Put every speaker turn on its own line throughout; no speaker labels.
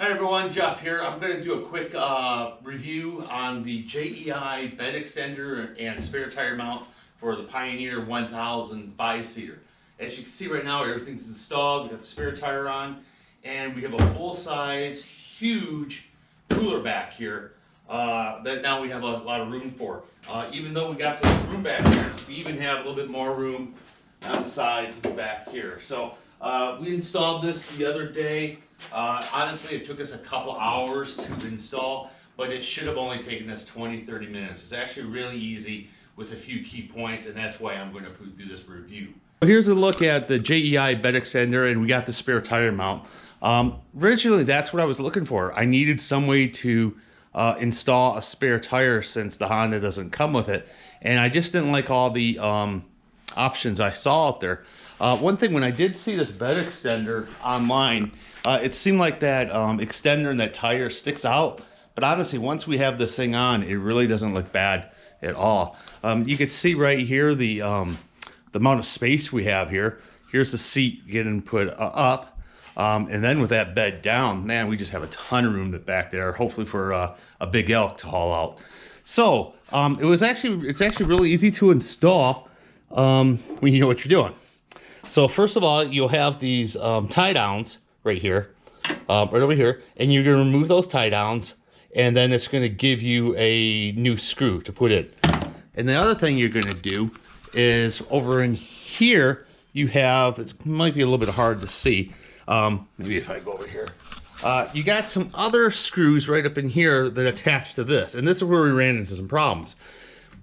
Hi everyone, Jeff here. I'm going to do a quick review on the JEI Bed Extender and spare tire mount for the Pioneer 1000 5-seater. As you can see right now, everything's installed. We got the spare tire on, and we have a full-size, huge cooler back here that now we have a lot of room for. Even though we got the room back here, we even have a little bit more room on the sides and the back here. So we installed this the other day. Honestly, it took us a couple hours to install, but it should have only taken us 20-30 minutes. It's actually really easy with a few key points, and that's why I'm going to do this review. Here's a look at the JEI Bed Extender, and we got the spare tire mount. Originally, that's what I was looking for. I needed some way to install a spare tire since the Honda doesn't come with it, and I just didn't like all the options I saw out there. One thing, when I did see this bed extender online, it seemed like that extender and that tire sticks out, but honestly, once we have this thing on, it really doesn't look bad at all. You can see right here the amount of space we have here. Here's the seat getting put up, and then with that bed down, man, we just have a ton of room back there, hopefully for a big elk to haul out. So it's actually really easy to install when you know what you're doing. So first of all, you'll have these tie downs right here, right over here, and you're going to remove those tie downs, and then it's going to give you a new screw to put in. And the other thing you're going to do is over in here, you have, it might be a little bit hard to see, maybe if I go over here, you got some other screws right up in here that attach to this, and this is where we ran into some problems.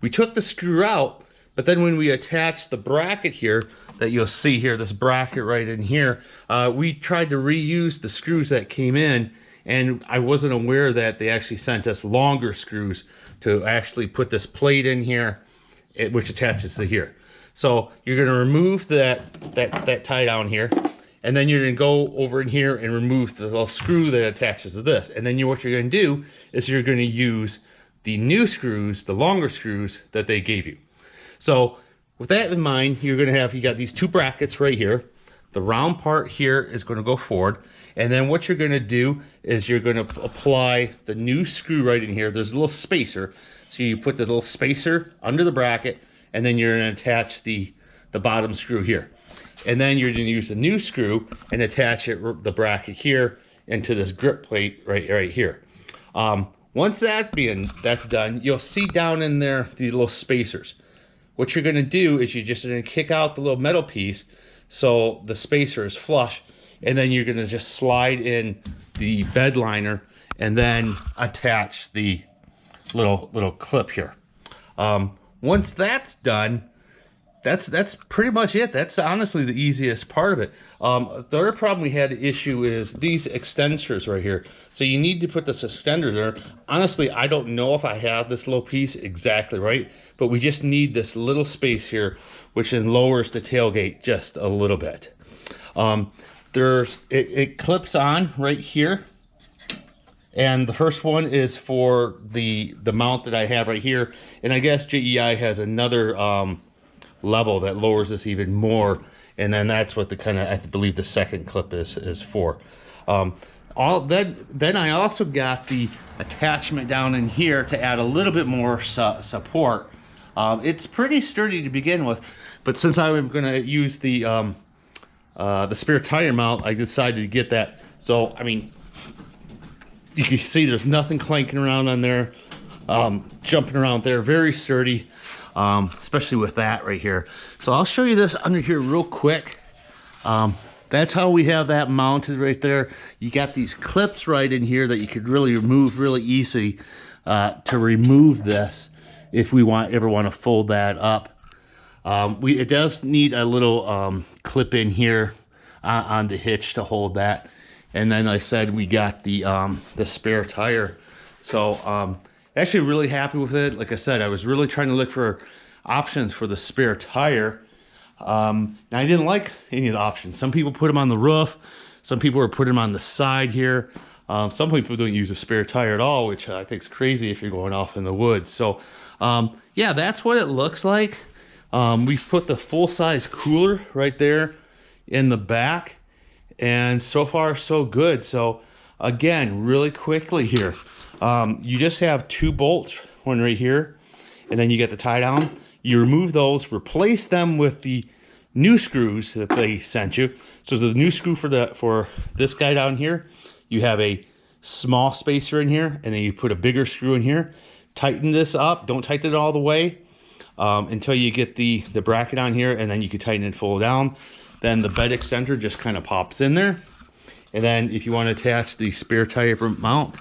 We took the screw out, but then when we attached the bracket here, that you'll see here, this bracket right in here, we tried to reuse the screws that came in, and I wasn't aware that they actually sent us longer screws to actually put this plate in here, which attaches to here. So you're going to remove that tie down here, and then you're going to go over in here and remove the little screw that attaches to this. And then what you're going to do is you're going to use the new screws, the longer screws that they gave you. So with that in mind, you got these two brackets right here. The round part here is going to go forward. And then what you're going to do is you're going to apply the new screw right in here. There's a little spacer. So you put this little spacer under the bracket, and then you're going to attach the bottom screw here. And then you're going to use the new screw and attach the bracket here into this grip plate right here. Once that's done, you'll see down in there the little spacers. What you're going to do is you're just going to kick out the little metal piece so the spacer is flush, and then you're going to just slide in the bed liner and then attach the little clip here. Once that's done, that's pretty much it. That's honestly the easiest part of it. The other problem we had issue is these extenders right here. So you need to put this extender there. Honestly, I don't know if I have this little piece exactly right, but we just need this little space here, which then lowers the tailgate just a little bit. It clips on right here. And the first one is for the mount that I have right here. And I guess JEI has another level that lowers this even more, and then that's what I believe the second clip is for. Then I also got the attachment down in here to add a little bit more support. It's pretty sturdy to begin with, but since I'm going to use the spare tire mount, I decided to get that. So I mean, you can see there's nothing clanking around on there, jumping around there, very sturdy. Especially with that right here. So I'll show you this under here real quick. That's how we have that mounted right there. You got these clips right in here that you could really remove really easy to remove this if we ever want to fold that up. It does need a little clip in here on the hitch to hold that. And then I said we got the spare tire. So actually really happy with it. Like I said, I was really trying to look for options for the spare tire. And I didn't like any of the options. Some people put them on the roof. Some people are putting them on the side here. Some people don't use a spare tire at all, which I think is crazy if you're going off in the woods. So yeah, that's what it looks like. We've put the full-size cooler right there in the back. And so far, so good. So
again, really quickly here, you just have 2 bolts, one right here, and then you get the tie down. You remove those, replace them with the new screws that they sent you. So the new screw for this guy down here, you have a small spacer in here, and then you put a bigger screw in here. Tighten this up. Don't tighten it all the way until you get the bracket on here, and then you can tighten it full down. Then the bed extender just kind of pops in there. And then if you want to attach the spare tire mount,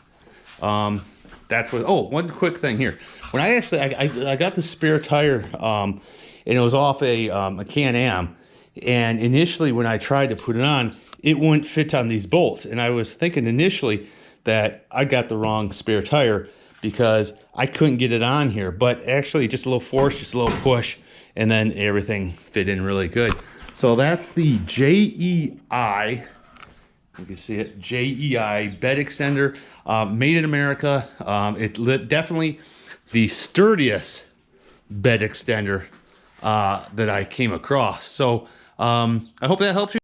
that's what. Oh, one quick thing here. When I got the spare tire, and it was off a Can-Am, and initially when I tried to put it on, it wouldn't fit on these bolts. And I was thinking initially that I got the wrong spare tire because I couldn't get it on here. But actually, just a little force, just a little push, and then everything fit in really good. So that's the JEI. You can see it, JEI Bed Extender, made in America. Definitely the sturdiest bed extender that I came across. So I hope that helps you.